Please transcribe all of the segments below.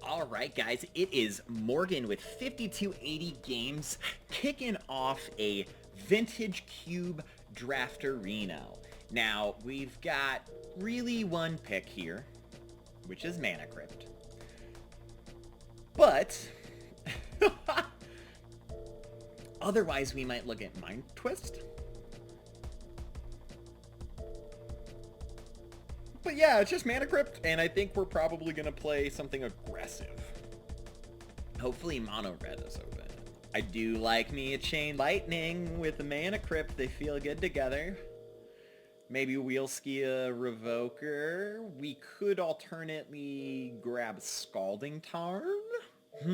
All right, guys, it is Morgan with 5280 Games kicking off a Vintage Cube Drafterino. Now, we've got really one pick here, which is Mana Crypt. But otherwise, we might look at Mind Twist. But yeah, it's just Mana Crypt, and I think we're probably going to play something aggressive. Hopefully Mono Red is open. I do like me a Chain Lightning with a Mana Crypt. They feel good together. Maybe Wheelski a Revoker. We could alternately grab Scalding Tarn. I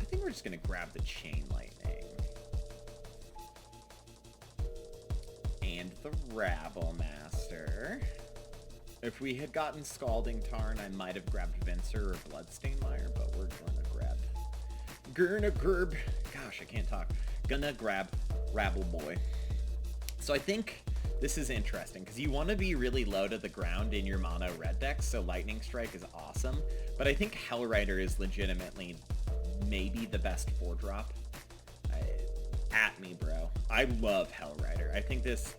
think we're just going to grab the Chain Lightning. And the Rabble Master. If we had gotten Scalding Tarn, I might have grabbed Vincer or Bloodstained Mire, but we're gonna grab... Gosh, I can't talk. Gonna grab Rabble Boy. So I think this is interesting, because you want to be really low to the ground in your mono red deck, so Lightning Strike is awesome. But I think Hellrider is legitimately maybe the best 4-drop. At me, bro. I love Hellrider. I think this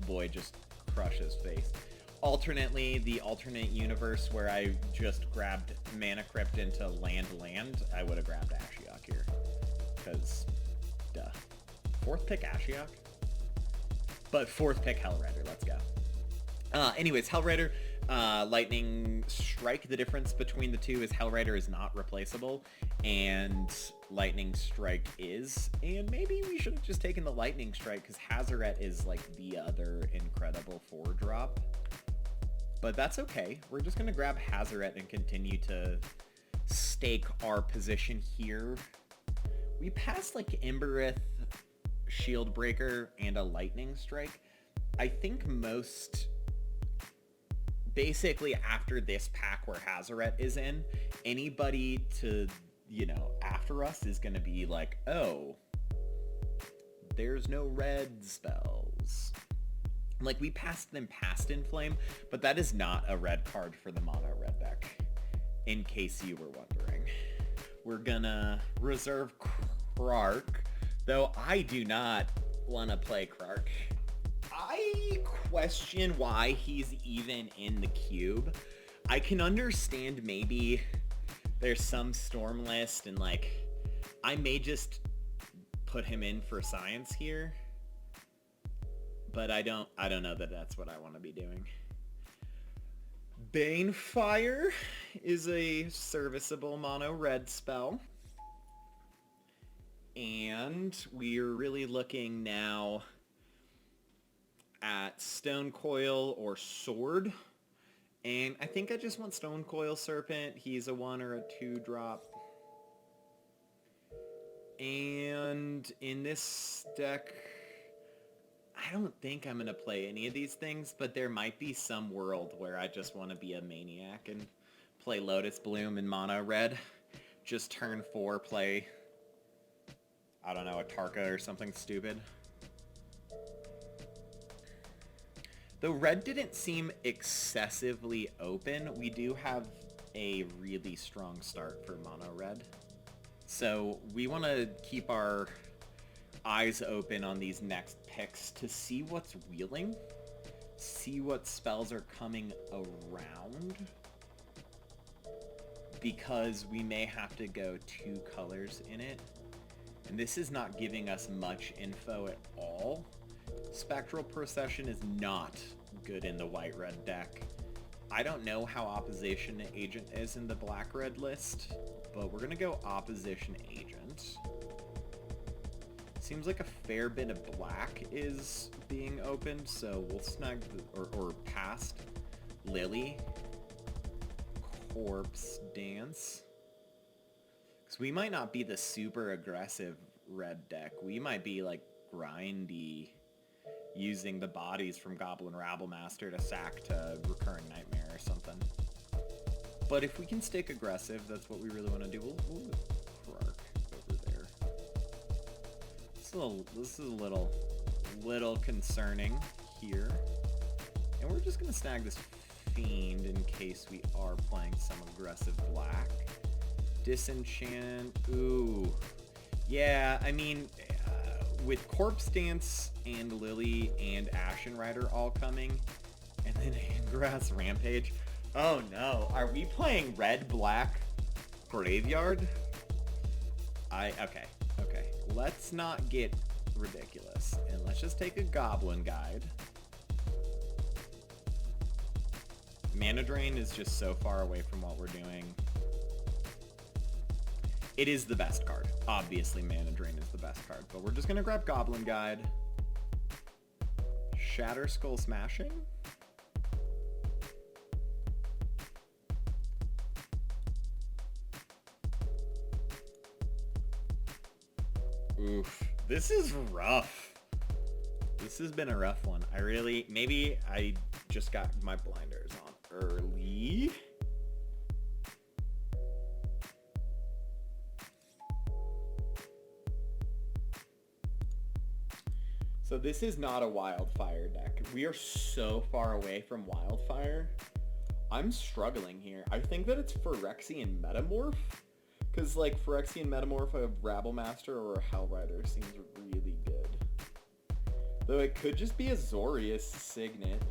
boy just crushes face. Alternately, the alternate universe where I just grabbed Mana Crypt into land, I would have grabbed Ashiok here. Because, duh. 4th pick Ashiok? But 4th pick Hellrider, let's go. Anyways, Hellrider, Lightning Strike. The difference between the two is Hellrider is not replaceable, and Lightning Strike is. And maybe we should have just taken the Lightning Strike, because Hazoret is like the other incredible 4-drop. But that's okay. We're just going to grab Hazoret and continue to stake our position here. We passed like Embereth, Shield Breaker, and a Lightning Strike. I think most... Basically, after this pack where Hazoret is in, anybody to, after us is going to be like, oh, there's no red spells. Like, we passed them past Inflame, but that is not a red card for the mono red deck, in case you were wondering. We're gonna reserve Krark, though I do not want to play Krark. I question why he's even in the cube. I can understand maybe there's some Storm list and like I may just put him in for science here. But I don't know that that's what I want to be doing. Banefire is a serviceable mono red spell. And we're really looking now at Stone Coil or Sword. And I think I just want Stone Coil Serpent. He's a 1 or a 2-drop. And in this deck, I don't think I'm going to play any of these things, but there might be some world where I just want to be a maniac and play Lotus Bloom in mono red. Just turn 4, play, I don't know, a Tarka or something stupid. Though red didn't seem excessively open, we do have a really strong start for mono red. So we want to keep our eyes open on these next picks to see what's wheeling, see what spells are coming around, because we may have to go 2 colors in it. And this is not giving us much info at all. Spectral Procession is not good in the white-red deck. I don't know how Opposition Agent is in the black-red list, but we're going to go Opposition Agent. Seems like a fair bit of black is being opened, so we'll snag or past Lily. Corpse Dance. Because we might not be the super aggressive red deck. We might be like grindy, using the bodies from Goblin Rabble Master to sack to Recurring Nightmare or something. But if we can stick aggressive, that's what we really want to do. We'll Krark over there. this is a little concerning here. And we're just gonna snag this Fiend in case we are playing some aggressive black. Disenchant, ooh. Yeah, I mean, with Corpse Dance and Lily and Ashen Rider all coming, and then Ingrass Rampage. Oh no, are we playing red-black Graveyard? Okay. Let's not get ridiculous, and let's just take a Goblin Guide. Mana Drain is just so far away from what we're doing. It is the best card. Obviously, Mana Drain is the best card, but we're just gonna grab Goblin Guide. Shatter Skull Smashing? Oof. This is rough. This has been a rough one. Maybe I just got my blinders on early. So this is not a Wildfire deck. We are so far away from Wildfire. I'm struggling here. I think that it's Phyrexian Metamorph. Because, like, Phyrexian Metamorph of Rabblemaster or a Hellrider seems really good. Though it could just be a Zorius Signet.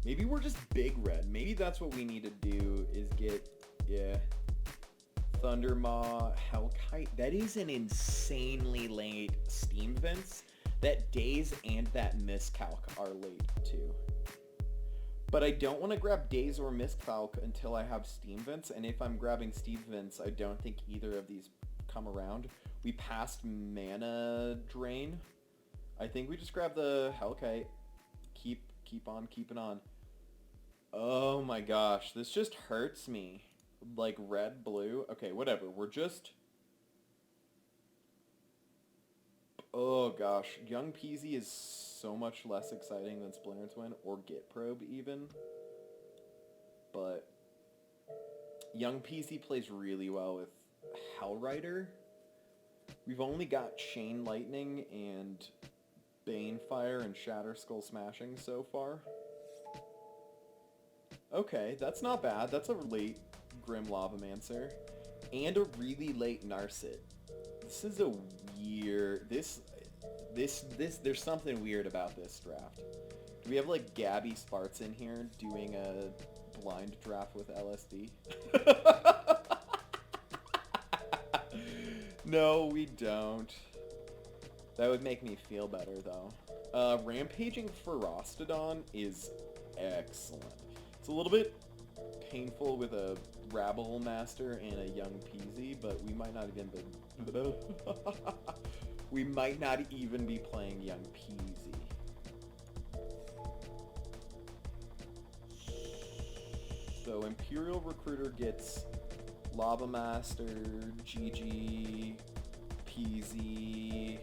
Maybe we're just big red. Maybe that's what we need to do is get, yeah, Thundermaw, Hellkite. That is an insanely late Steam Vents. That Daze and that Miscalc are late, too. But I don't want to grab Daze or Miscalc until I have Steam Vents, and if I'm grabbing Steam Vents, I don't think either of these come around. We passed Mana Drain. I think we just grab the Hellkite. Keep on keeping on. Oh my gosh, this just hurts me. Like red, blue. Okay, whatever. We're just... Oh gosh, Young Peasy is so much less exciting than Splinter Twin or Git Probe even. But Young Peasy plays really well with Hellrider. We've only got Chain Lightning and Banefire and Shatter Skull Smashing so far. Okay, that's not bad. That's a late Grim Lavamancer. And a really late Narset. This is a weird... There's something weird about this draft. Do we have, like, Gabby Sparts in here doing a blind draft with LSD? No, we don't. That would make me feel better, though. Rampaging Ferostodon is excellent. It's a little bit painful with a Rabblemaster and a Young Peasy, but we might not even be... we might not even be playing Young Peasy. So Imperial Recruiter gets Lavamaster, GG, Peasy,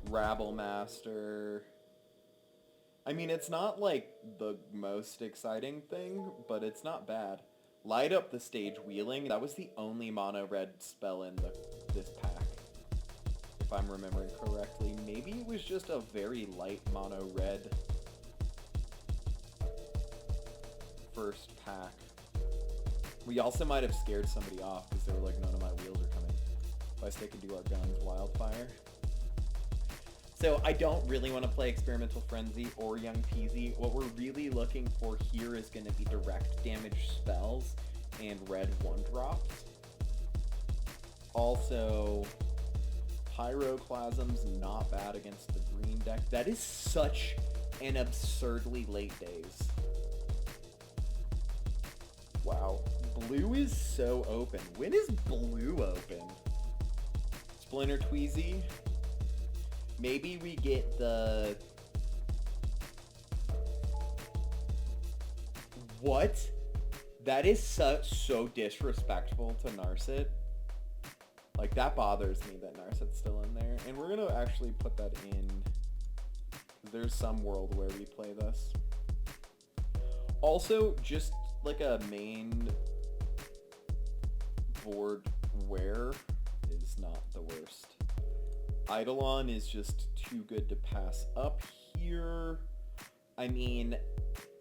Rabblemaster. I mean, it's not like the most exciting thing, but it's not bad. Light Up the Stage Wheeling, that was the only mono red spell in this pack. If I'm remembering correctly. Maybe it was just a very light mono red first pack. We also might have scared somebody off because they were like, none of my wheels are coming. If I stick into our guns, Wildfire. So I don't really want to play Experimental Frenzy or Young Peasy. What we're really looking for here is going to be direct damage spells and red 1-drops. Also, Pyroclasm's not bad against the green deck. That is such an absurdly late Daze. Wow. Blue is so open. When is blue open? Splinter Tweezy. Maybe we get the... What? That is so disrespectful to Narset. Like, that bothers me that Narset's still in there. And we're going to actually put that in. There's some world where we play this. Also, just like a main board where is not the worst. Eidolon is just too good to pass up here. I mean,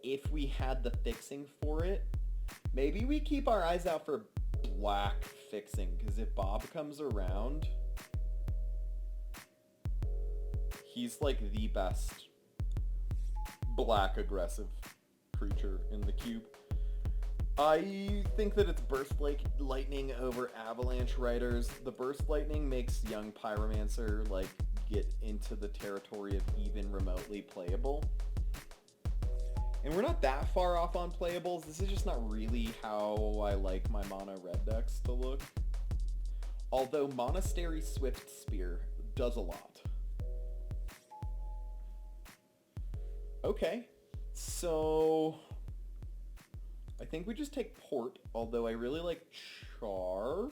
if we had the fixing for it, maybe we keep our eyes out for black fixing, because if Bob comes around, he's like the best black aggressive creature in the cube. I think that it's Burst Lightning over Avalanche Riders. The Burst Lightning makes young Pyromancer like get into the territory of even remotely playable. And we're not that far off on playables. This is just not really how I like my Mana Red decks to look. Although Monastery Swift Spear does a lot. Okay, so I think we just take Port, although I really like Char.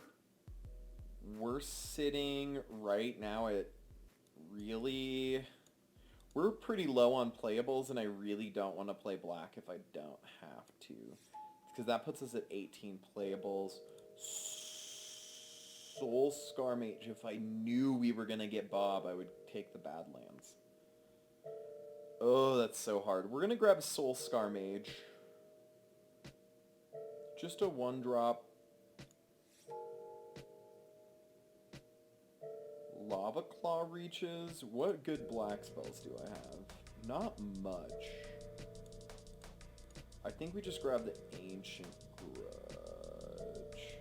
We're sitting right now at really... We're pretty low on playables, and I really don't want to play black if I don't have to. Because that puts us at 18 playables. Soul Scar Mage, if I knew we were going to get Bob, I would take the Badlands. Oh, that's so hard. We're going to grab Soul Scar Mage. Just a 1-drop. Lava Claw reaches. What good black spells do I have? Not much. I think we just grab the Ancient Grudge.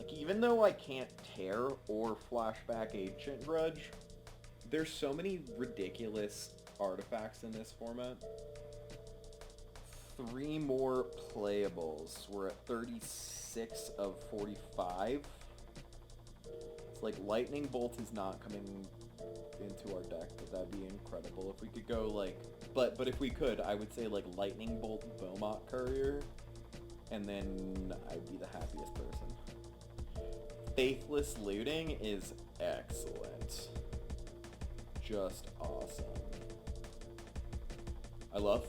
Like, even though I can't tear or flashback Ancient Grudge, there's so many ridiculous artifacts in this format. 3 more playables. We're at 36 of 45. It's like Lightning Bolt is not coming into our deck, but that'd be incredible if we could go like... But if we could, I would say like Lightning Bolt Beaumont Courier, and then I'd be the happiest person. Faithless Looting is excellent. Just awesome. I love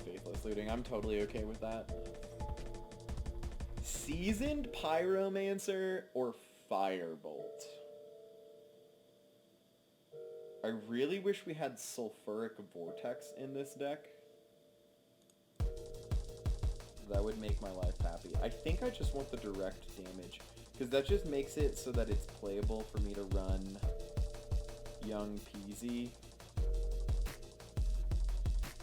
Faithless Looting. I'm totally okay with that. Seasoned Pyromancer or Firebolt? I really wish we had Sulfuric Vortex in this deck. That would make my life happy. I think I just want the direct damage, because that just makes it so that it's playable for me to run Young Peasy.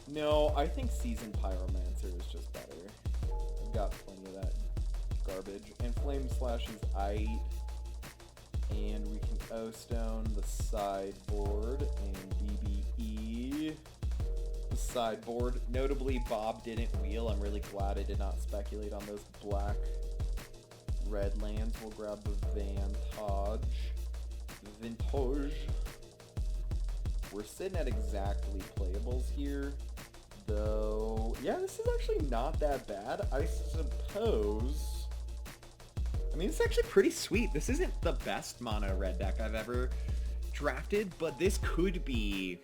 No, I think Seasoned Pyromancer is just better. I've got plenty of that garbage. And Flame Slash is aight. And we can O-Stone the sideboard and BBE the sideboard. Notably, Bob didn't wheel. I'm really glad I did not speculate on those black-red lands. We'll grab the Vintage. We're sitting at exactly playables here. Though, yeah, this is actually not that bad. I suppose... I mean, it's actually pretty sweet. This isn't the best mono red deck I've ever drafted, but this could be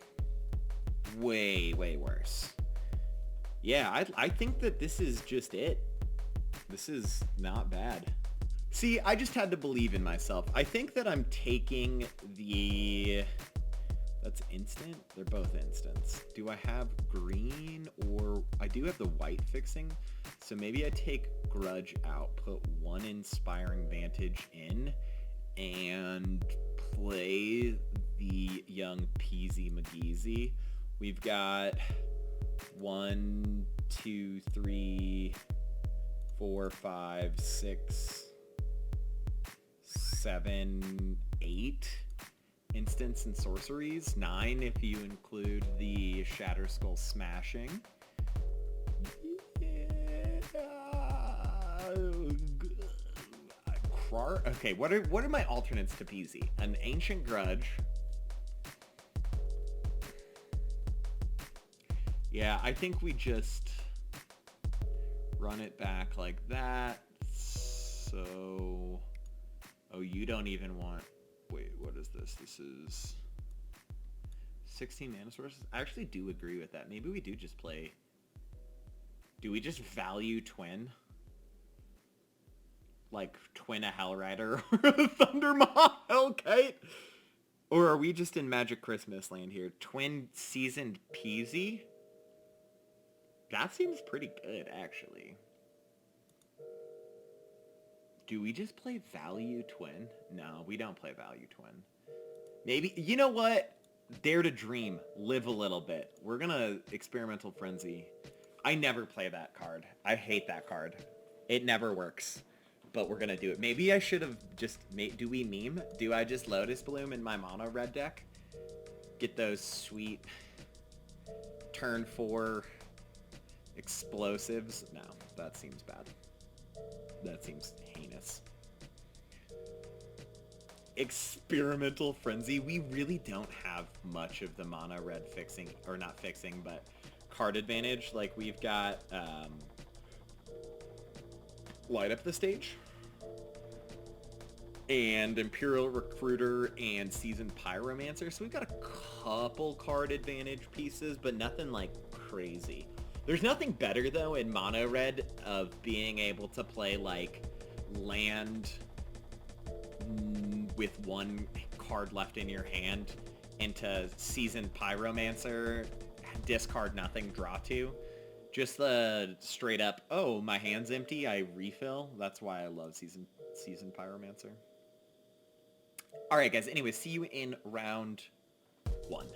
way, way worse. Yeah, I think that this is just it. This is not bad. See, I just had to believe in myself. I think that I'm taking the... That's instant? They're both instants. Do I have green or... I do have the white fixing. So maybe I take Grudge out, put 1 Inspiring Vantage in, and play the Young Peasy McGeezy. We've got 1, 2, 3, 4, 5, 6, 7, 8 instants and sorceries. 9 if you include the Shatter Skull Smashing. Okay, what are my alternates to Peasy? An Ancient Grudge. Yeah, I think we just run it back like that. So... Oh, you don't even want... Wait, what is this? This is 16 mana sources. I actually do agree with that. Maybe we do just play... Do we just value Twin? like, twin a Hellrider or a Thundermaw Hellkite? Or are we just in Magic Christmas land here? Twin Seasoned Peasy? That seems pretty good, actually. Do we just play Value Twin? No, we don't play Value Twin. Maybe, you know what? Dare to Dream. Live a little bit. We're gonna Experimental Frenzy. I never play that card. I hate that card. It never works. But we're gonna do it. Maybe I should have just made... Do we meme? Do I just Lotus Bloom in my mono red deck? Get those sweet turn 4 explosives? No, that seems bad. That seems heinous. Experimental Frenzy. We really don't have much of the mono red fixing, or not fixing, but card advantage. Like, we've got Light Up the Stage and Imperial Recruiter and Seasoned Pyromancer. So we've got a couple card advantage pieces, but nothing like crazy. There's nothing better though in mono red of being able to play like land with one card left in your hand into Seasoned Pyromancer, discard nothing, draw 2. Just the straight up, oh, my hand's empty, I refill. That's why I love Seasoned Pyromancer. Alright guys, anyway, see you in round 1.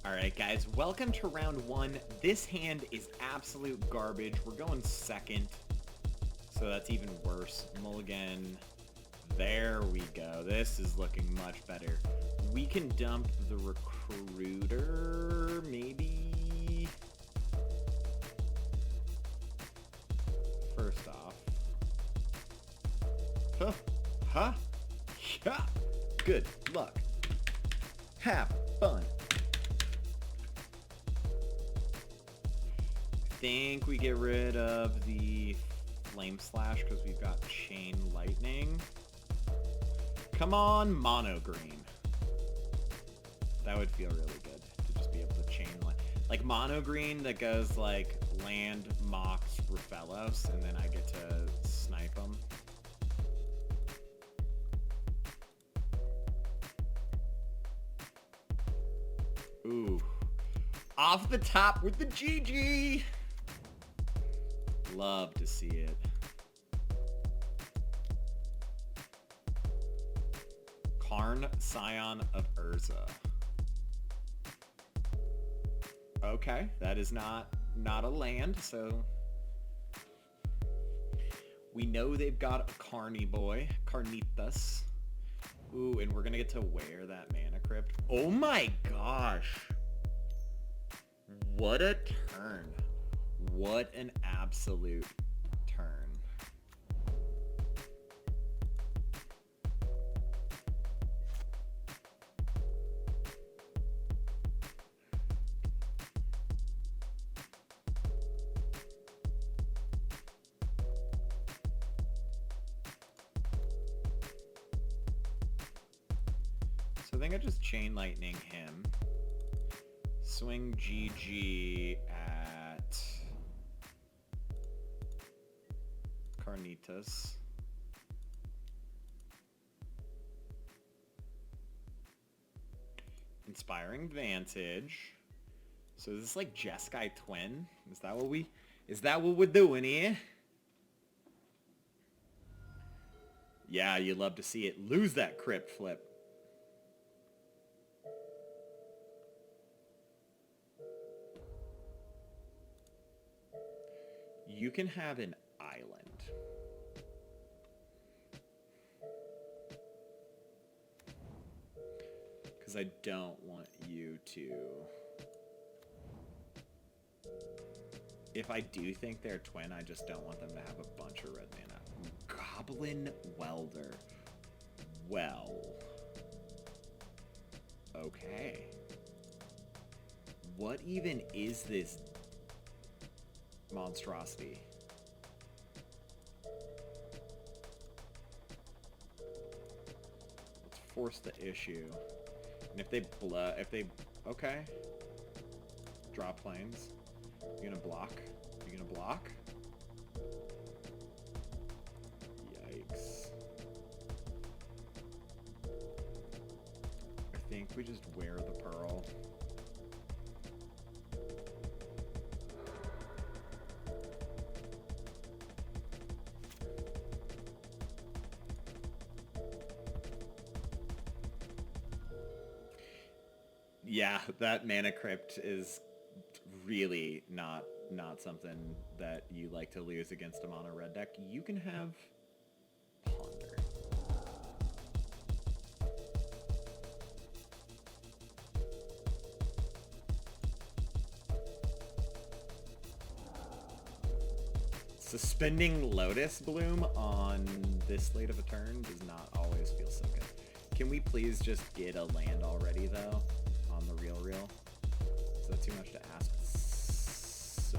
Alright guys, welcome to round 1. This hand is absolute garbage. We're going second, so that's even worse. Mulligan. There we go. This is looking much better. We can dump the Recruiter, maybe. First off. Huh? Yeah. Good luck. Have fun. Think we get rid of the Flame Slash because we've got Chain Lightning. Come on, mono green. That would feel really good to just be able to chain like mono green that goes like land, Mox, Raphellos, and then I get to snipe them. Ooh. Off the top with the GG. Love to see it. Karn, Scion of Urza. Okay, that is not a land, so we know they've got a Carny boy, Carnitas. Ooh, and we're gonna get to wear that Mana Crypt. Oh my gosh! What a turn! What an absolute turn! So I think I just Chain Lightning him. Swing GG at Carnitas. Inspiring Vantage. So is this like Jeskai Twin? Is that what we're doing here? Yeah, you'd love to see it. Lose that Crypt Flip. You can have an island. Because I don't want you to... If I do think they're twin, I just don't want them to have a bunch of red mana. Goblin Welder. Well. Okay. What even is this monstrosity? Let's force the issue. And if they okay. Draw planes. You gonna block? You gonna block? think we just wear the pearl. Yeah, that mana crypt is really not something that you like to lose against a mono red deck. You can have Ponder. Suspending Lotus Bloom on this late of a turn does not always feel so good. Can we please just get a land already, though, on the real? Is that too much to ask? So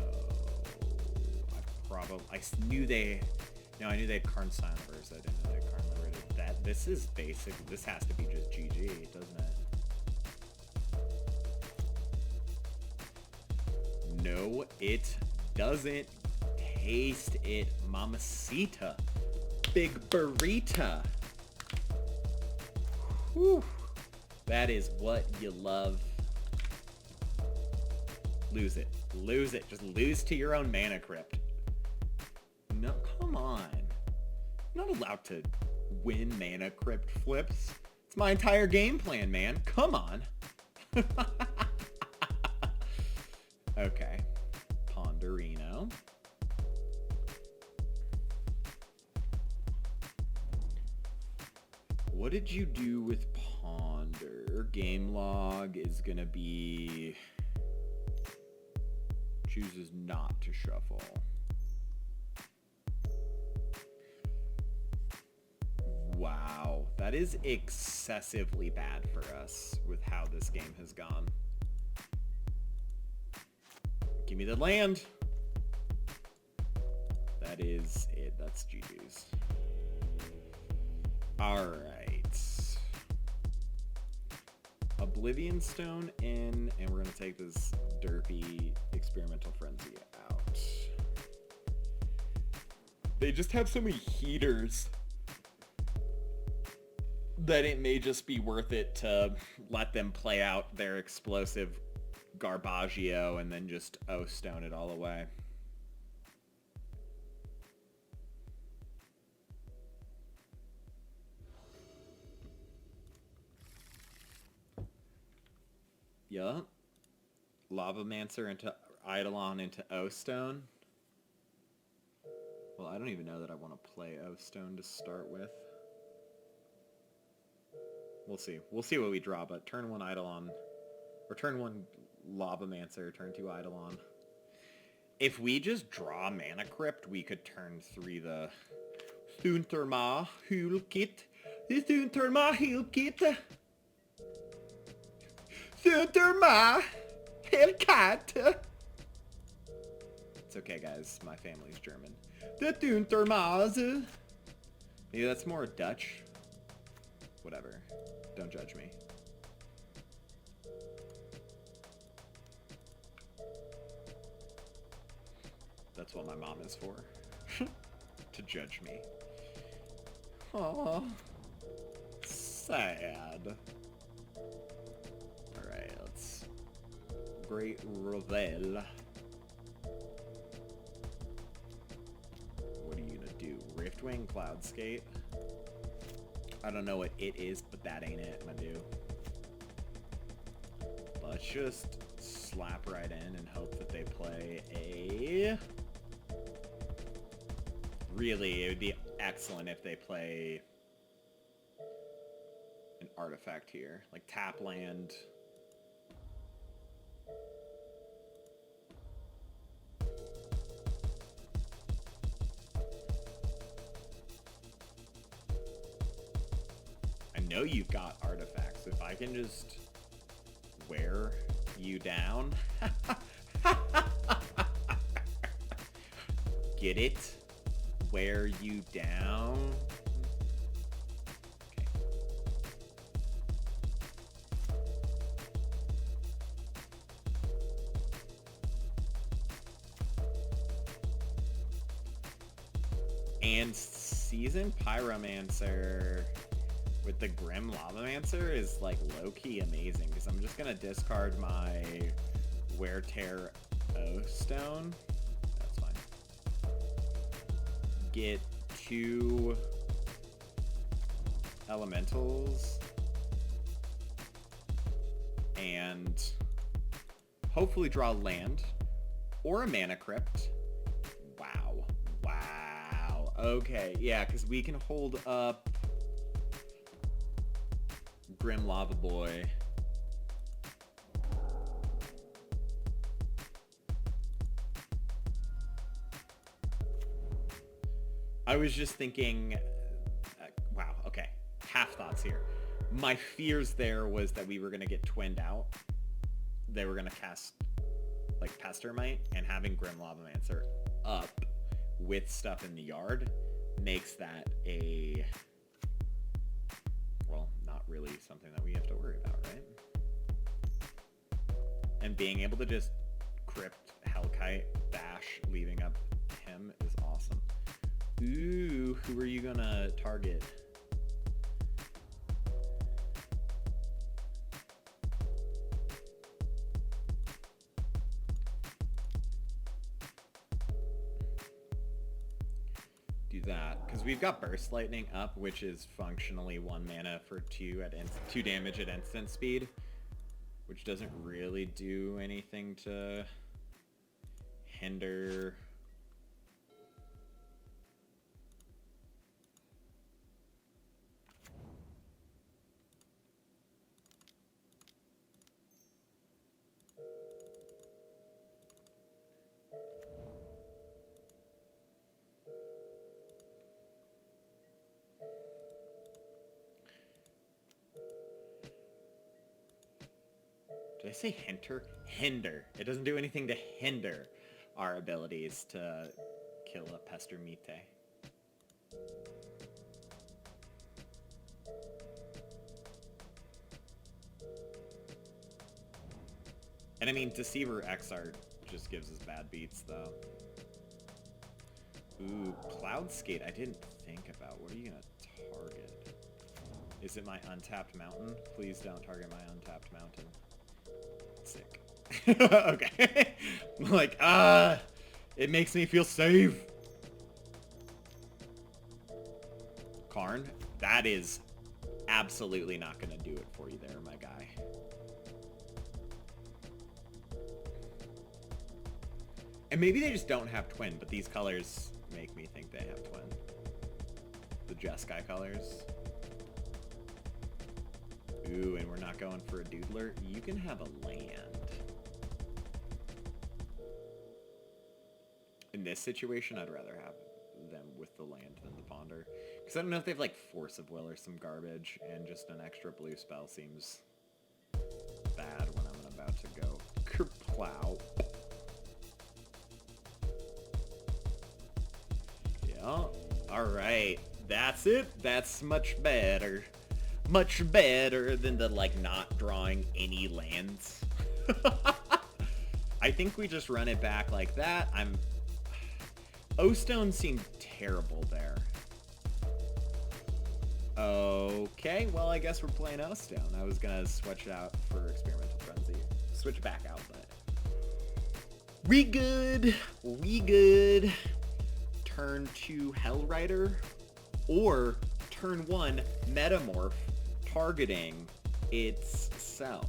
I knew they had Karn Silver's. I didn't know they had Karn Liberated. This is basic. This has to be just GG, doesn't it? No, it doesn't. Taste it, mamacita. Big burrito. Whew. That is what you love. Lose it. Lose it. Just lose to your own mana crypt. No, come on. I'm not allowed to win mana crypt flips. It's my entire game plan, man. Come on. Okay. Ponderino. What did you do with Ponder? Game log is gonna be... chooses not to shuffle. Wow, that is excessively bad for us with how this game has gone. Give me the land. That is it. That's GG's. Alright. Oblivion Stone in, and we're going to take this derpy Experimental Frenzy out. They just have so many heaters that it may just be worth it to let them play out their explosive Garbaggio and then just O-Stone it all away. Yeah. Lavamancer into Eidolon into O-Stone. Well, I don't even know that I want to play O-Stone to start with. We'll see. We'll see what we draw, but turn 1 Eidolon, or turn 1 Lavamancer, turn 2 Eidolon. If we just draw Mana Crypt, we could turn 3 the Thunterma Hulkit. The Thunterma Hulkit. Thunterma Hulkit. It's okay, guys. My family's German. The Thuntermas. Maybe that's more Dutch. Whatever. Don't judge me. That's what my mom is for. To judge me. Aww. Sad. Alright, let's... Great Revel. What are you gonna do? Riftwing, Cloudskate? I don't know what it is, but that ain't it, my dude. Let's just slap right in and hope that they play a... Really, it would be excellent if they play an artifact here. Like tap land. I know you've got artifacts. If I can just wear you down. Get it? Wear you down. Okay. And Seasoned Pyromancer with the Grim Lavamancer is like low-key amazing because I'm just gonna discard my Wear Tear O Stone. That's fine. Get 2 elementals and hopefully draw land or a mana crypt. Wow. Wow. Okay, yeah, because we can hold up Grim Lava Boy. I was just thinking, wow, okay, half thoughts here. My fears there was that we were going to get twinned out. They were going to cast, like, Pestermite, and having Grim Lavamancer up with stuff in the yard makes that a, well, not really something that we have to worry about, right? And being able to just crypt, Hellkite, bash, leaving up him is awesome. Ooh, who are you gonna target? Do that, because we've got Burst Lightning up, which is functionally 1 mana for 2 at 2 damage at instant speed, which doesn't really do anything to hinder. Did I say hinder? Hinder. It doesn't do anything to hinder our abilities to kill a Pestermite. And I mean, Deceiver XR just gives us bad beats, though. Ooh, Cloud Skate I didn't think about. What are you gonna target? Is it my untapped mountain? Please don't target my untapped mountain. Sick. Okay. Like, it makes me feel safe. Karn, that is absolutely not gonna do it for you there, my guy. And maybe they just don't have twin, but these colors make me think they have twin. The Jeskai colors. Ooh, and we're not going for a doodler. You can have a land. In this situation, I'd rather have them with the land than the ponder. Because I don't know if they have like Force of Will or some garbage, and just an extra blue spell seems bad when I'm about to go kerplow. Yeah, alright. That's it. That's much better. Much better than the, like, not drawing any lands. I think we just run it back like that. O-Stone seemed terrible there. Okay, well, I guess we're playing O-Stone. I was gonna switch it out for Experimental Frenzy. Switch back out, but... We good. We good. Turn 2 Hellrider. Or turn 1 Metamorph, targeting itself.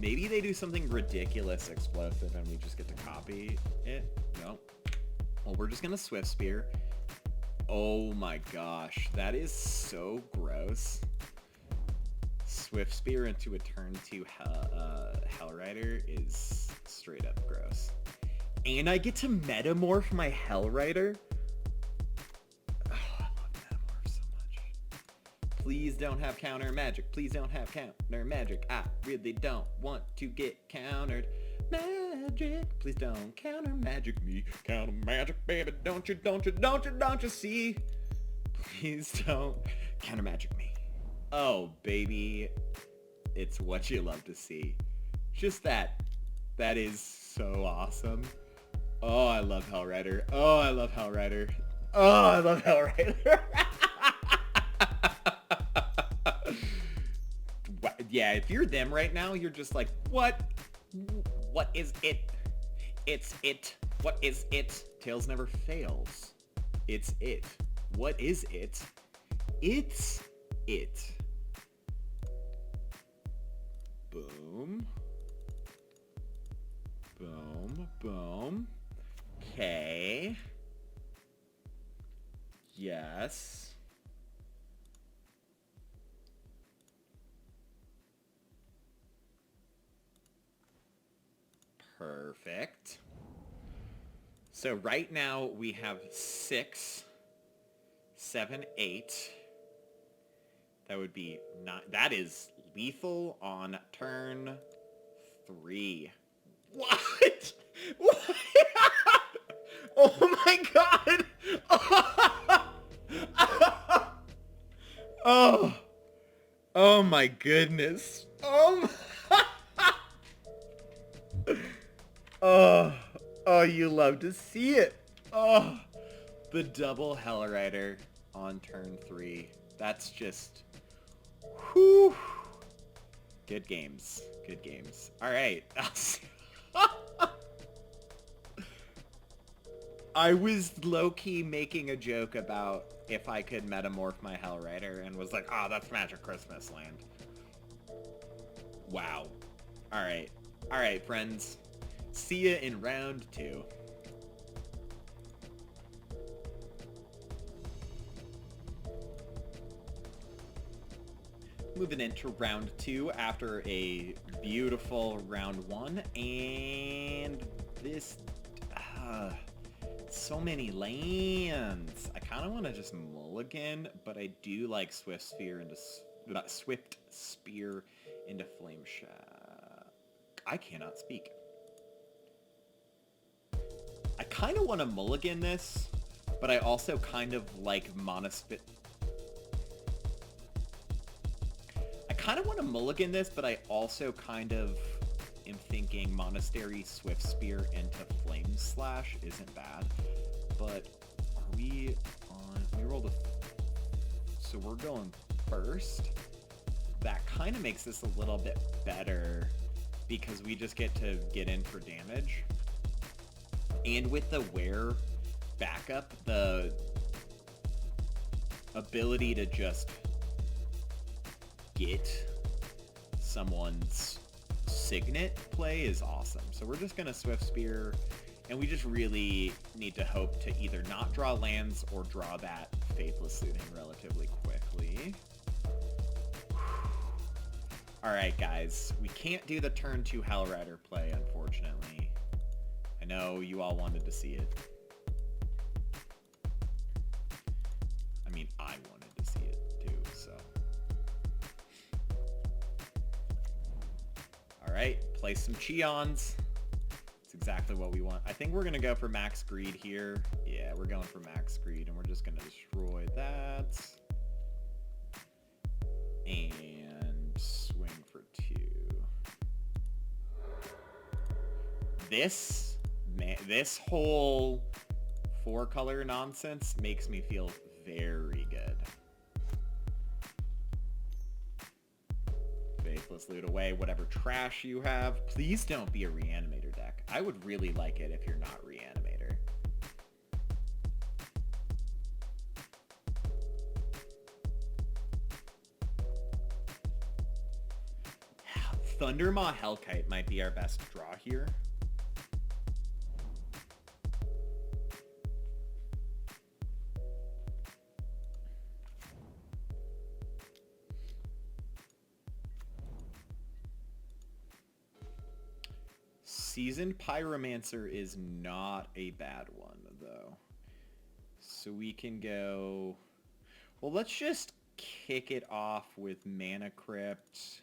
Maybe they do something ridiculous explosive and we just get to copy it. No. Well, we're just gonna Swift Spear. Oh my gosh, that is so gross. Swift Spear into a turn 2 Hellrider is straight up gross. And I get to Metamorph my Hellrider? Oh, I love Metamorph so much. Please don't have counter magic. Please don't have counter magic. I really don't want to get countered magic. Please don't counter magic me. Counter magic, baby. Don't you see? Please don't counter magic me. Oh, baby. It's what you love to see. Just that. That is so awesome. Oh, I love Hellrider. Oh, I love Hellrider. Oh, I love Hellrider. Yeah, if you're them right now, you're just like, what? What is it? It's it. What is it? Tails never fails. It's it. What is it? It's it. Boom. Boom. Boom. Okay. Yes. Perfect. So right now we have 6, 7, 8. That would be not. That is lethal on turn 3. What? What? Oh my god! Oh, oh my goodness! Oh, oh, oh! You love to see it. Oh, the double Hellrider on turn 3. That's just, whew. Good games. Good games. All right. I was low-key making a joke about if I could metamorph my Hellrider and was like, oh, that's Magic Christmas Land. Wow. All right. All right, friends. See ya in round 2. Moving into round 2 after a beautiful round 1. And this... so many lands. I kind of want to just mulligan, but I do like Swift Spear into Flame Shack. I cannot speak. I kind of want to mulligan this, but I also kind of like Monaspit. I kind of want to mulligan this, but I also kind of am thinking Monastery Swift Spear into Flame Slash isn't bad. But are we on... We rolled a... So we're going first. That kind of makes this a little bit better because we just get to get in for damage. And with the wear backup, the ability to just get someone's signet play is awesome. So we're just going to Swift Spear, and we just really need to hope to either not draw lands or draw that Faithless Looting relatively quickly. Alright guys, we can't do the turn 2 Hellrider play, unfortunately. I know you all wanted to see it. I mean, I wanted to see it too, so. Alright, play some Cheons. That's exactly what we want. I think we're going to go for Max Greed here. Yeah, we're going for Max Greed, and we're just going to destroy that. And swing for 2. This whole 4-color nonsense makes me feel very good. Faithless Loot away whatever trash you have. Please don't be a Reanimator deck. I would really like it if you're not Reanimator. Thundermaw Hellkite might be our best draw here. Seasoned Pyromancer is not a bad one, though. So we can go... Well, let's just kick it off with Mana Crypt.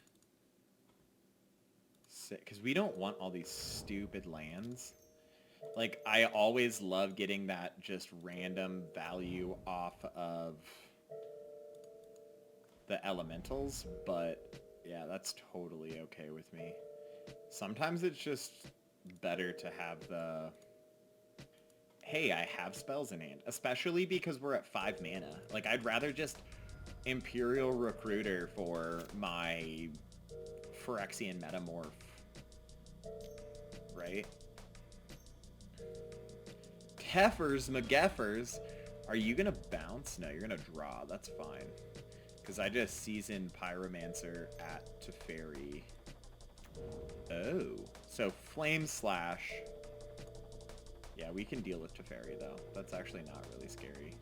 Because we don't want all these stupid lands. Like, I always love getting that just random value off of the elementals, but yeah, that's totally okay with me. Sometimes it's just better to have the hey, I have spells in hand, especially because we're at 5 mana. Like, I'd rather just Imperial Recruiter for my Phyrexian Metamorph, right? Keffers, McGeffers, are you gonna bounce? No, you're gonna draw. That's fine. Because I just seasoned Pyromancer at Teferi. Oh. So Flame Slash. Yeah, we can deal with Teferi, though. That's actually not really scary.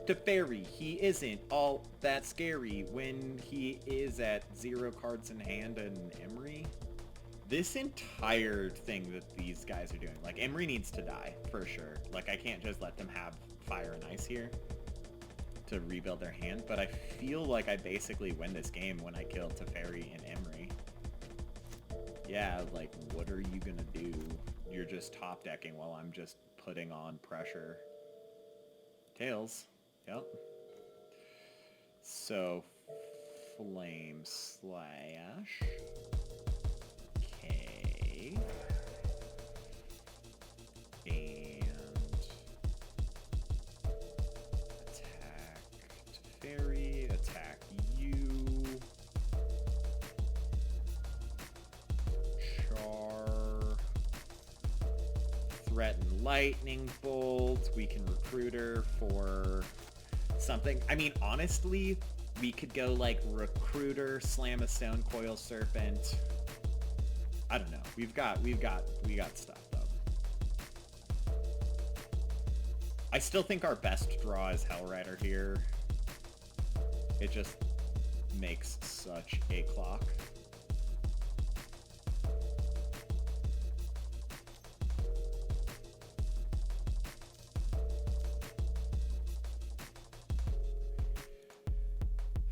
Teferi, he isn't all that scary when he is at 0 cards in hand and Emery. This entire thing that these guys are doing, like, Emery needs to die, for sure. Like, I can't just let them have Fire and Ice here to rebuild their hand, but I feel like I basically win this game when I kill Teferi and Emery. Yeah, like, what are you gonna do? You're just top decking while I'm just putting on pressure. Tails. Yep. So, Flame Slash. Okay. And attack Teferi, attack you. Char. Threaten Lightning Bolt. We can recruit her for something. I mean, honestly, we could go like Recruiter, Slam a Stone Coil Serpent. I don't know. We got stuff though. I still think our best draw is Hellrider here. It just makes such a clock.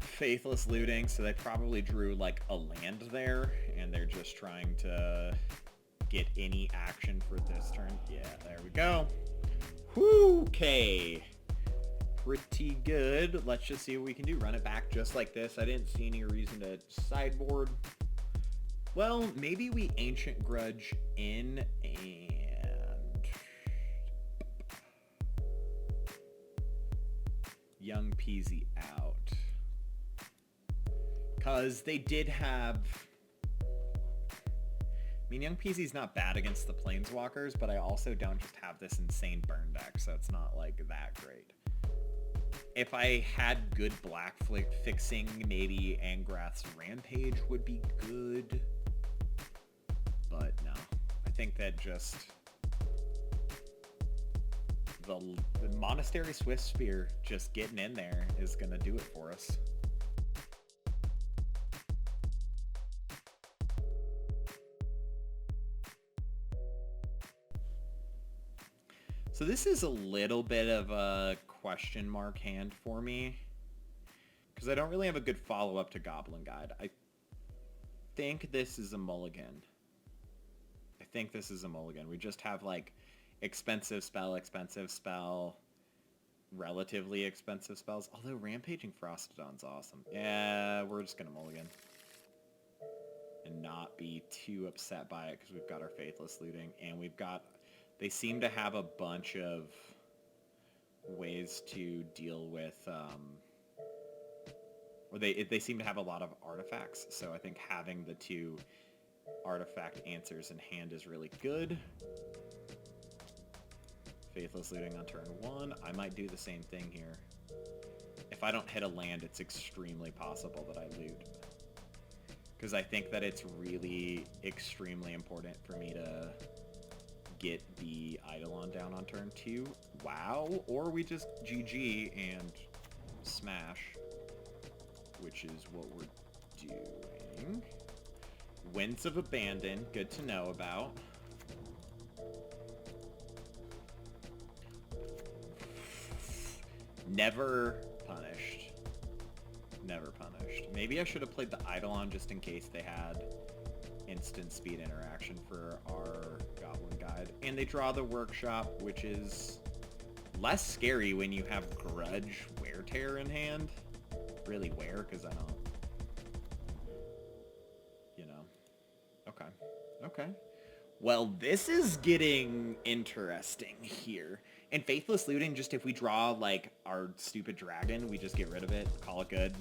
Faithless Looting, so they probably drew like a land there, and they're just trying to get any action for this turn. Yeah, there we go. Whew, okay. Pretty good. Let's just see what we can do. Run it back just like this. I didn't see any reason to sideboard. Well, maybe we Ancient Grudge in and Young Peasy out. Because they did have... I mean, Young Peasy's not bad against the Planeswalkers, but I also don't just have this insane burn deck, so it's not, like, that great. If I had good black fixing, maybe Angrath's Rampage would be good. But no. I think that just... The Monastery Swift Spear just getting in there is going to do it for us. So this is a little bit of a question mark hand for me, because I don't really have a good follow-up to Goblin Guide. I think this is a mulligan. We just have, like, expensive spell, relatively expensive spells. Although Rampaging Frostodon's awesome. Yeah, we're just going to mulligan. And not be too upset by it, because we've got our Faithless Looting, and we've got... They seem to have a bunch of ways to deal with, or they seem to have a lot of artifacts, so I think having the 2 artifact answers in hand is really good. Faithless Looting on turn 1. I might do the same thing here. If I don't hit a land, it's extremely possible that I loot. Because I think that it's really extremely important for me to get the Eidolon down on turn 2. Wow. Or we just GG and smash, which is what we're doing. Winds of Abandon, good to know about. Never punished. Never punished. Maybe I should have played the Eidolon just in case they had instant speed interaction for our Goblin Guide. And they draw the Workshop, which is less scary when you have Grudge Wear Tear in hand. Really wear, because I don't... You know. Okay. Okay. Well, this is getting interesting here. And Faithless Looting, just if we draw, like, our stupid dragon, we just get rid of it, call it good,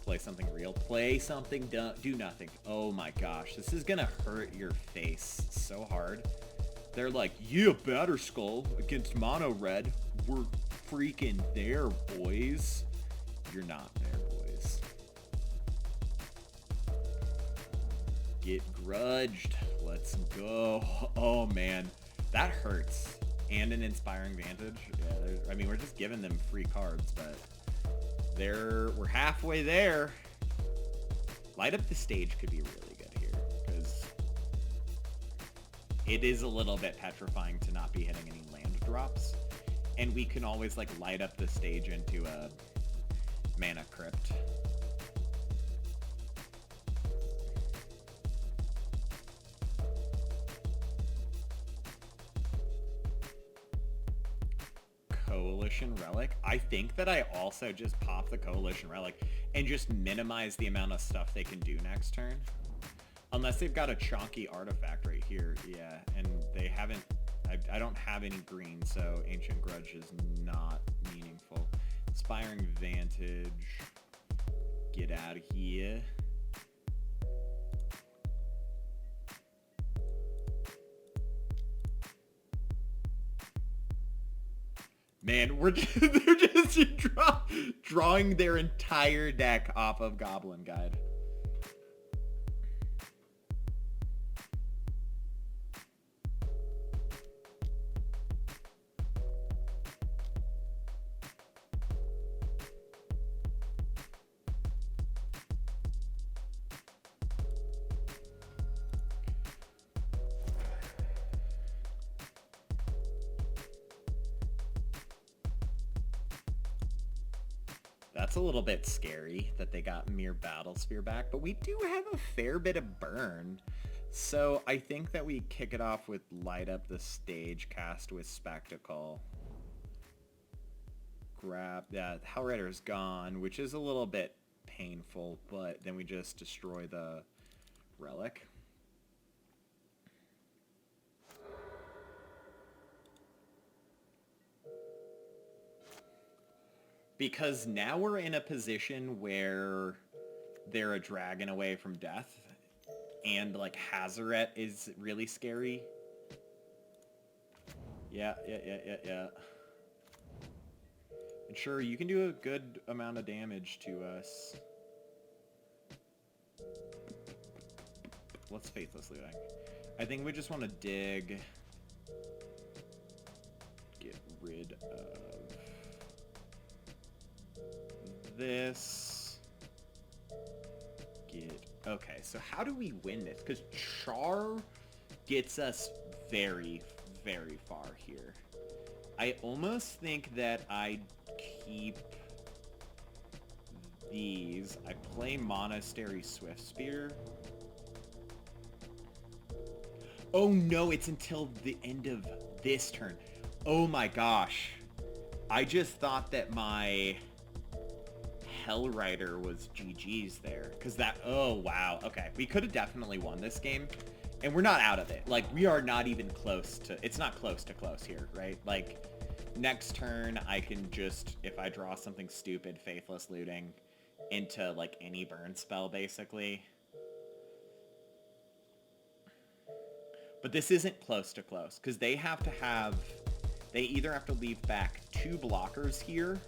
play something real, play something, do nothing. Oh my gosh, this is gonna hurt your face so hard. They're like, yeah, Batterskull against Mono Red. We're freaking there, boys. You're not there, boys. Get grudged. Let's go. Oh, man. That hurts. And an Inspiring Vantage. Yeah, I mean, we're just giving them free cards, but we're halfway there. Light Up the Stage could be really good here, because it is a little bit petrifying to not be hitting any land drops. And we can always, like, light up the stage into a Mana Crypt. Coalition Relic. I think that I also just pop the Coalition Relic and just minimize the amount of stuff they can do next turn. Unless they've got a chonky artifact right here. Yeah, and they haven't... I don't have any green, so Ancient Grudge is not meaningful. Inspiring Vantage. Get out of here. Man, they're just drawing their entire deck off of Goblin Guide. That's a little bit scary that they got Mere Battlesphere back, but we do have a fair bit of burn. So I think that we kick it off with Light Up the Stage, cast with Spectacle. Grab that. Hellrider's gone, which is a little bit painful, but then we just destroy the Relic. Because now we're in a position where they're a dragon away from death, and, like, Hazaret is really scary. Yeah. And sure, you can do a good amount of damage to us. Let's Faithless Looting. I think we just want to dig. Get rid of this. Okay, so how do we win this? Because Char gets us very, very far here. I almost think that I keep these. I play Monastery Swiftspear. Oh no, it's until the end of this turn. Oh my gosh. I just thought that my Hellrider was GG's there. Because that... Oh, wow. Okay. We could have definitely won this game. And we're not out of it. Like, we are not even close to... It's not close to close here, right? Like, next turn, I can just... If I draw something stupid, Faithless Looting, into, like, any burn spell, basically. But this isn't close to close. Because they have to have... They either have to leave back 2 blockers here...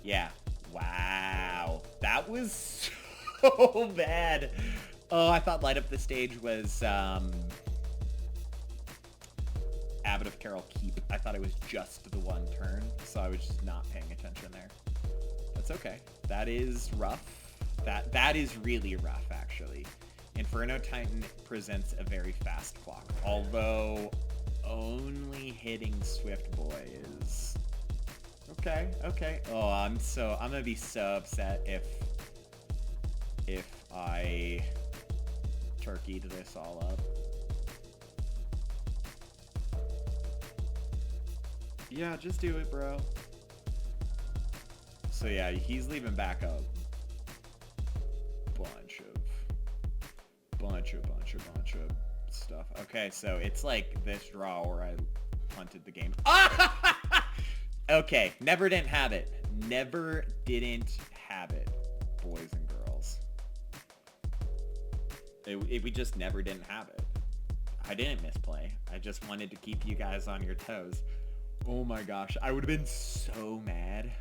Yeah. Wow. That was so bad. Oh, I thought Light Up the Stage was Abbot of Carol Keep. I thought it was just the one turn, so I was just not paying attention there. That's okay. That is rough. That is really rough, actually. Inferno Titan presents a very fast clock, although only hitting Swift Boy is... Okay. Oh, I'm gonna be so upset if I turkeyed this all up. Yeah, just do it, bro. So yeah, he's leaving back a bunch of Okay, so it's like this draw where I punted the game. Okay, never didn't have it. Never didn't have it, boys and girls. We just never didn't have it. I didn't misplay. I just wanted to keep you guys on your toes. Oh my gosh, I would have been so mad.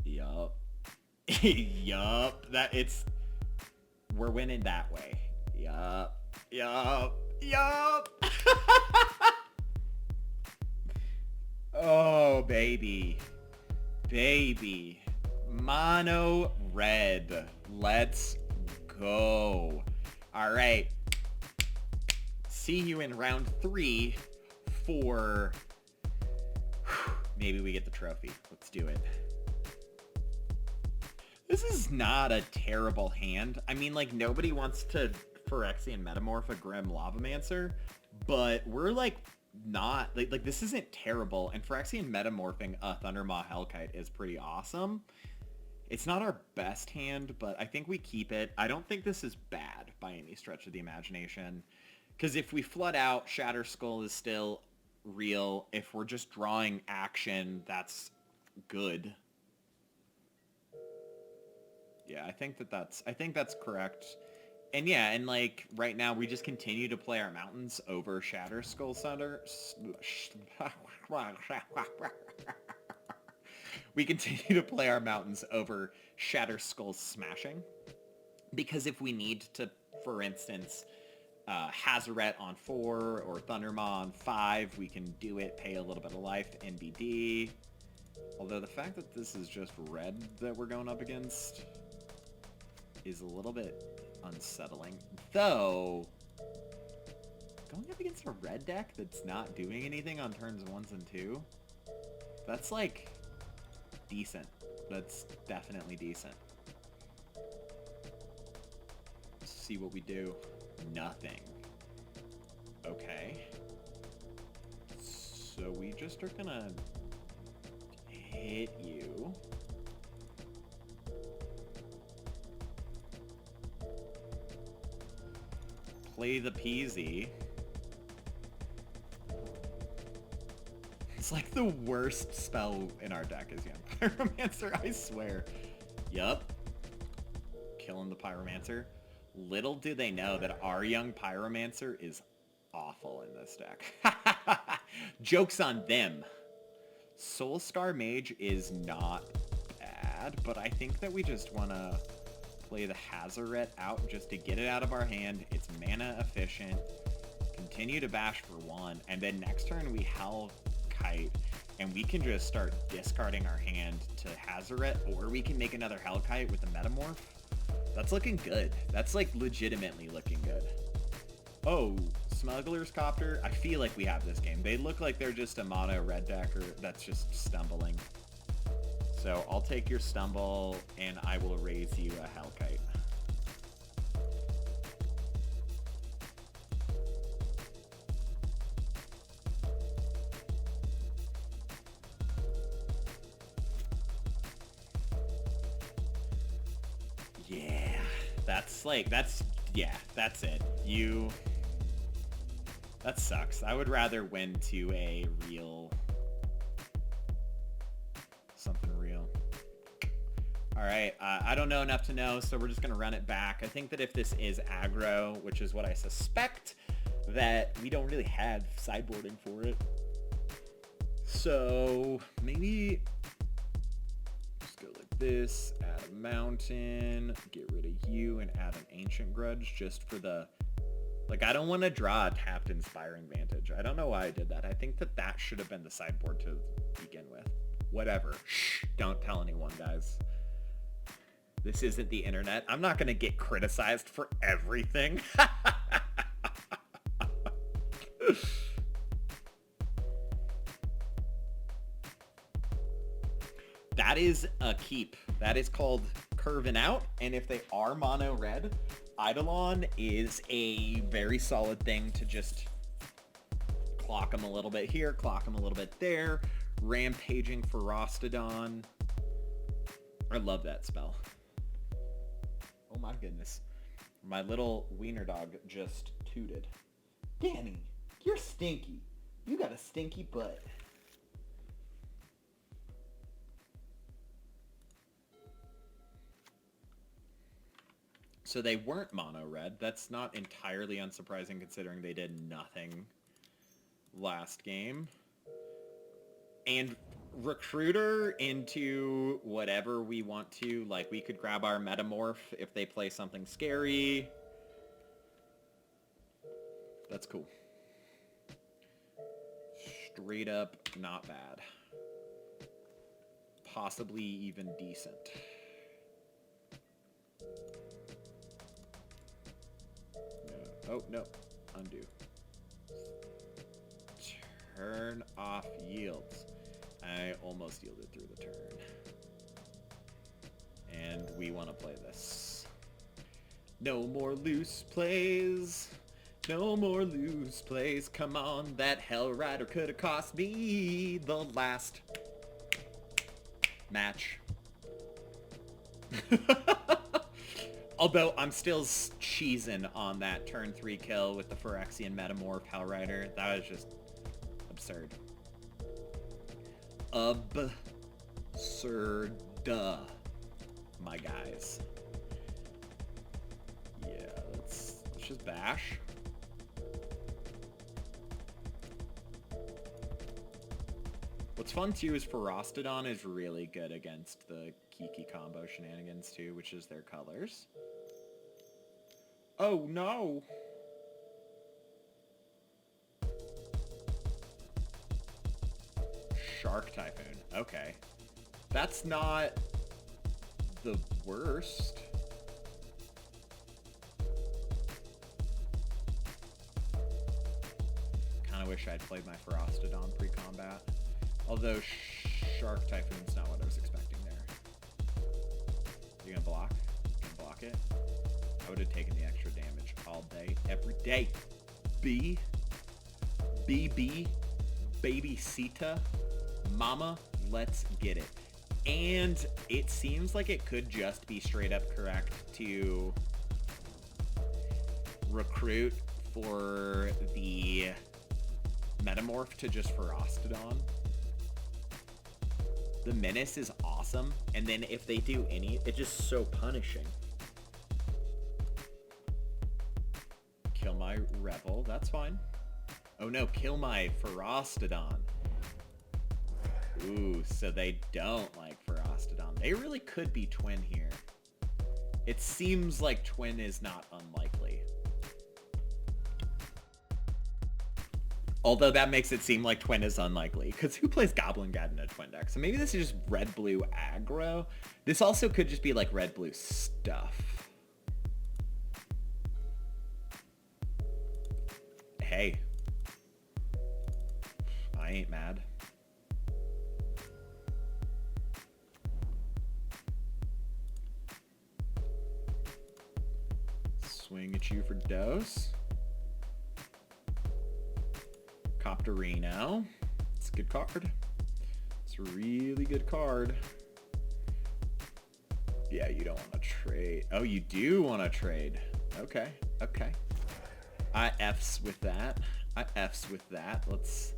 Yup. Yup. We're winning that way. Yup. Yup. Yup. Oh, baby. Baby. Mono red. Let's go. All right. See you in round 3 for... Maybe we get the trophy. Let's do it. This is not a terrible hand. I mean, like, nobody wants to Phyrexian Metamorph a Grim Lavamancer, but we're, like, not... Like this isn't terrible, and Phyrexian Metamorphing a Thundermaw Hellkite is pretty awesome. It's not our best hand, but I think we keep it. I don't think this is bad by any stretch of the imagination, because if we flood out, Shatterskull is still real. If we're just drawing action, that's good. Yeah, I think that's correct. And yeah, and like right now we just continue to play our mountains over Shatterskull Center. We continue to play our mountains over Shatterskull Smashing. Because if we need to, for instance, Hazaret on 4 or Thundermaw on 5, we can do it, pay a little bit of life, NBD. Although the fact that this is just red that we're going up against is a little bit unsettling. Though, going up against a red deck that's not doing anything on turns 1 and 2, that's like decent. That's definitely decent. Let's see what we do. Nothing. Okay. So we just are gonna hit you. Play the peasy. It's like the worst spell in our deck is Young Pyromancer, I swear. Yup. Killing the Pyromancer. Little do they know that our Young Pyromancer is awful in this deck. Joke's on them. Soulscar Mage is not bad, but I think that we just want to play the Hazaret out just to get it out of our hand. It's mana efficient. Continue to bash for 1, and then next turn we Hellkite, and we can just start discarding our hand to Hazaret, or we can make another Hellkite with the Metamorph. That's looking good. That's like legitimately looking good. Oh, Smuggler's Copter. I feel like we have this game. They look like they're just a mono red decker that's just stumbling. So I'll take your stumble and I will raise you a Hellkite. Yeah, that's it. That sucks. I would rather win to a real, something real. All right, I don't know enough to know, so we're just gonna run it back. I think that if this is aggro, which is what I suspect, that we don't really have sideboarding for it. So maybe just go like this, add a mountain, get rid of you, and add an Ancient Grudge just for the... Like, I don't want to draw a tapped Inspiring Vantage. I don't know why I did that. I think that that should have been the sideboard to begin with. Whatever. Shh, don't tell anyone, guys. This isn't the internet. I'm not going to get criticized for everything. That is a keep. That is called Curving Out, and if they are mono red, Eidolon is a very solid thing to just clock them a little bit here, clock them a little bit there. Rampaging Ferostodon. I love that spell. Oh my goodness. My little wiener dog just tooted. Danny, you're stinky. You got a stinky butt. So they weren't mono red. That's not entirely unsurprising considering they did nothing last game. And recruiter into whatever we want to. Like, we could grab our metamorph if they play something scary. That's cool. Straight up not bad. Possibly even decent. No. Oh, no. Undo. Turn off yields. I almost yielded through the turn. And we want to play this. No more loose plays. No more loose plays. Come on, that Hell Rider could have cost me the last match. Although I'm still cheesing on that turn 3 kill with the Phyrexian Metamorph Hell Rider. That was just absurd. Absurd. My guys. Yeah, let's just bash. What's fun too is Ferostodon is really good against the Kiki combo shenanigans too, which is their colors. Oh no! Shark Typhoon. Okay. That's not the worst. Kinda wish I'd played my Ferostodon pre-combat. Although Shark Typhoon's not what I was expecting there. You gonna block? You gonna block it? I would have taken the extra damage all day, every day. B. Baby Sita. Mama, let's get it. And it seems like it could just be straight up correct to recruit for the Metamorph to just Ferostodon. The Menace is awesome, and then if they do any, it's just so punishing. Kill my Revel, that's fine. Oh no, kill my Ferostodon. Ooh, so they don't like Ferostodon. They really could be Twin here. It seems like Twin is not unlikely. Although that makes it seem like Twin is unlikely, because who plays Goblin Gad in a Twin deck? So maybe this is just red-blue aggro. This also could just be like red-blue stuff. Hey. I ain't mad. Swing at you for dose. Copterino. It's a good card. It's a really good card. Yeah, you don't want to trade. Oh, you do want to trade. Okay, okay. I F's with that. Let's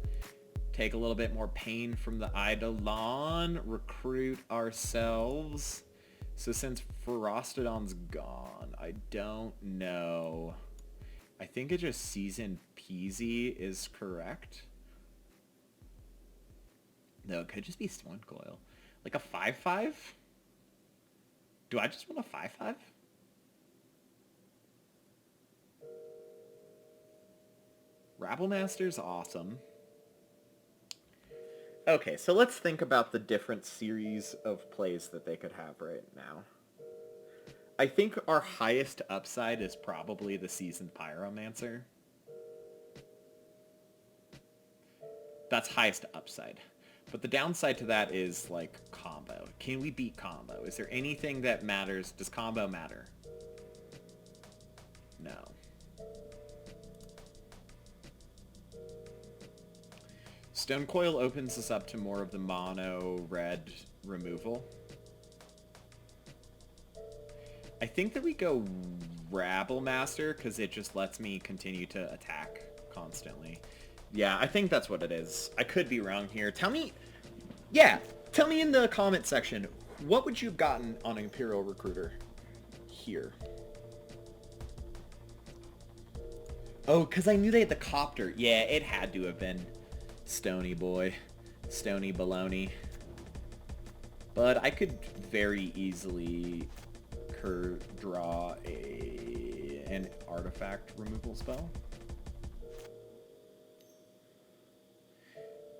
take a little bit more pain from the Eidolon. Recruit ourselves. So since Ferostodon's gone, I don't know. I think it just Season Peasy is correct. No, it could just be Stone Coil. Like a 5/5? Do I just want a 5/5? Rabblemaster's awesome. Okay, so let's think about the different series of plays that they could have right now. I think our highest upside is probably the Seasoned Pyromancer. That's highest upside. But the downside to that is, like, combo. Can we beat combo? Is there anything that matters? Does combo matter? No. Stone Coil opens us up to more of the mono red removal. I think think that we go Rabble Master because it just lets me continue to attack constantly. Yeah, I think that's what it is. I could be wrong here. Tell me in the comment section, what would you have gotten on Imperial Recruiter here? Oh, because I knew they had the copter. Yeah, it had to have been Stony Boy. Stony Baloney. But I could very easily draw an artifact removal spell.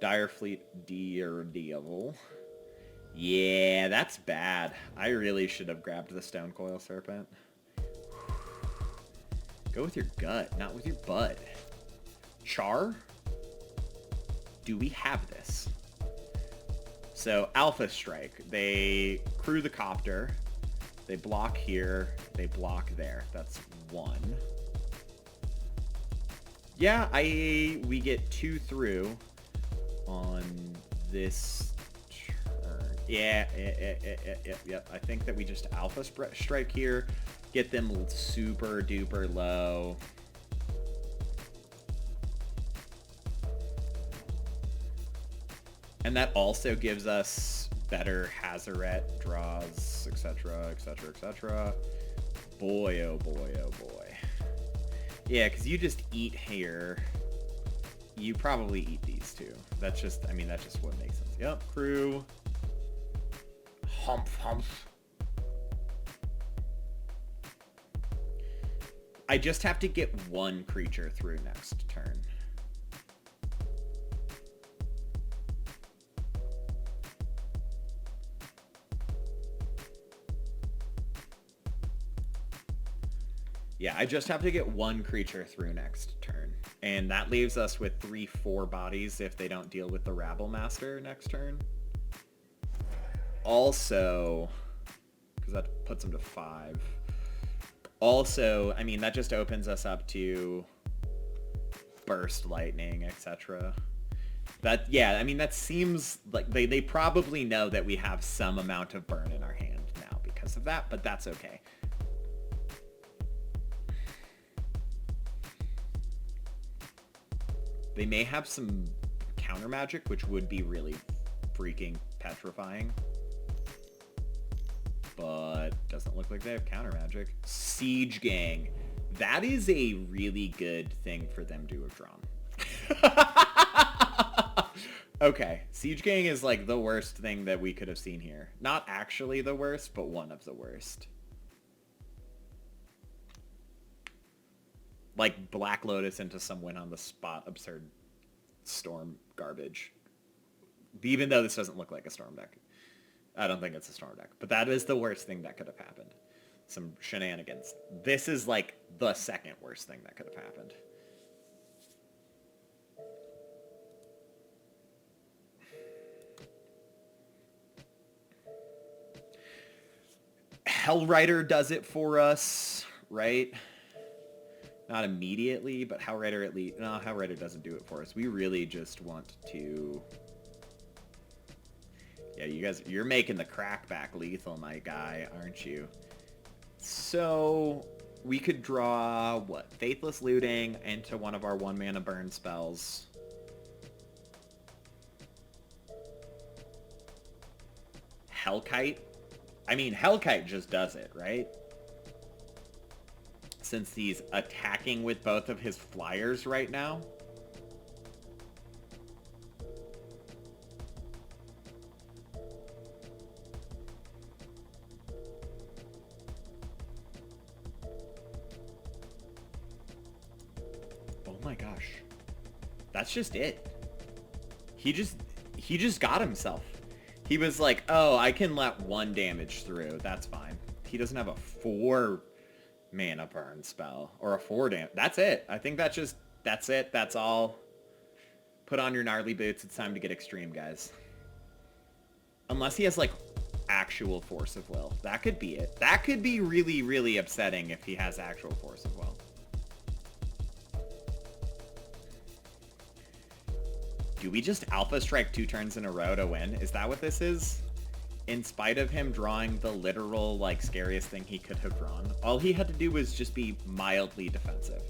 Dire Fleet Daredevil. Yeah, that's bad. I really should have grabbed the Stone Coil Serpent. Go with your gut, not with your butt. Char? Do we have this? So, Alpha Strike. They crew the copter. They block here. They block there. That's one. Yeah, we get 2 through on this turn. Yeah. I think that we just Alpha Strike here. Get them super duper low. And that also gives us better Hazaret draws, etc., etc., etc. Boy, oh boy, oh boy. Yeah, because you just eat here. You probably eat these two. That's just, I mean, that's just what makes sense. Yep, crew. Humph, humph. I just have to get one creature through next turn. Yeah, I just have to get one creature through next turn. And that leaves us with 3/4 bodies if they don't deal with the Rabble Master next turn. Also, because that puts them to 5. Also, I mean, that just opens us up to Burst Lightning, etc. That, yeah, I mean, that seems like they probably know that we have some amount of burn in our hand now because of that, but that's okay. They may have some counter magic, which would be really freaking petrifying. But doesn't look like they have counter magic. Siege Gang. That is a really good thing for them to have drawn. Okay, Siege Gang is like the worst thing that we could have seen here. Not actually the worst, but one of the worst. Like Black Lotus into some win on the spot absurd storm garbage. Even though this doesn't look like a storm deck. I don't think it's a storm deck. But that is the worst thing that could have happened. Some shenanigans. This is like the second worst thing that could have happened. Hellrider does it for us, right? Not immediately, but Hellrider at least... No, Hellrider doesn't do it for us. We really just want to... Yeah, you guys, you're making the crackback lethal, my guy, aren't you? So, we could draw, what? Faithless Looting into one of our 1-mana burn spells. Hellkite? I mean, Hellkite just does it, right? Since he's attacking with both of his flyers right now. Oh my gosh. That's just it. He just got himself. He was like, oh, I can let 1 damage through. That's fine. He doesn't have a 4 mana burn spell or a 4 damage. That's it. I think that's it. That's all. Put on your gnarly boots. It's time to get extreme, guys. Unless he has like actual force of will. That could be it. That could be really, really upsetting if he has actual force of will. Do we just Alpha Strike 2 turns in a row to win? Is that what this is? in spite of him drawing the literal, like, scariest thing he could have drawn, all he had to do was just be mildly defensive.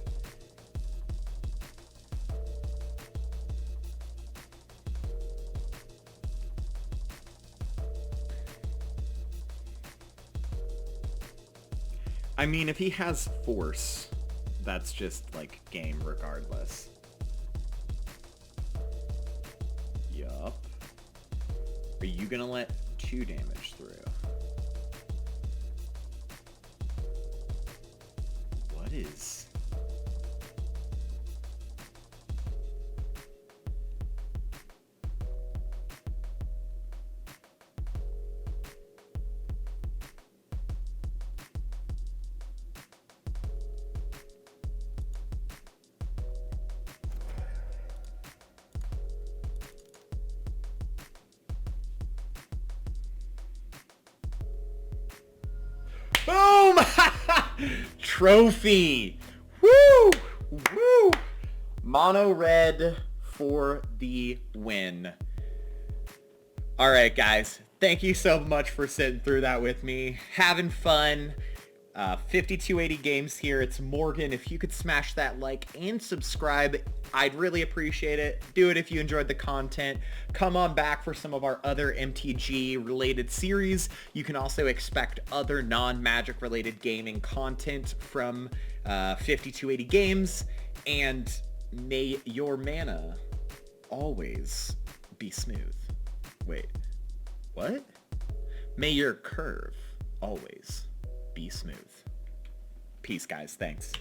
I mean, if he has force, that's just, like, game regardless. Yup. Are you gonna let 2 damage through? What is... Boom! Trophy! Woo! Woo! Mono red for the win. Alright, guys. Thank you so much for sitting through that with me. Having fun. 5280 games here. It's Morgan. If you could smash that like and subscribe, I'd really appreciate it. Do it if you enjoyed the content. Come on back for some of our other MTG related series. You can also expect other non-Magic related gaming content from 5280 games. And may your mana always be smooth. Wait, what? May your curve always be smooth. Peace, guys. Thanks.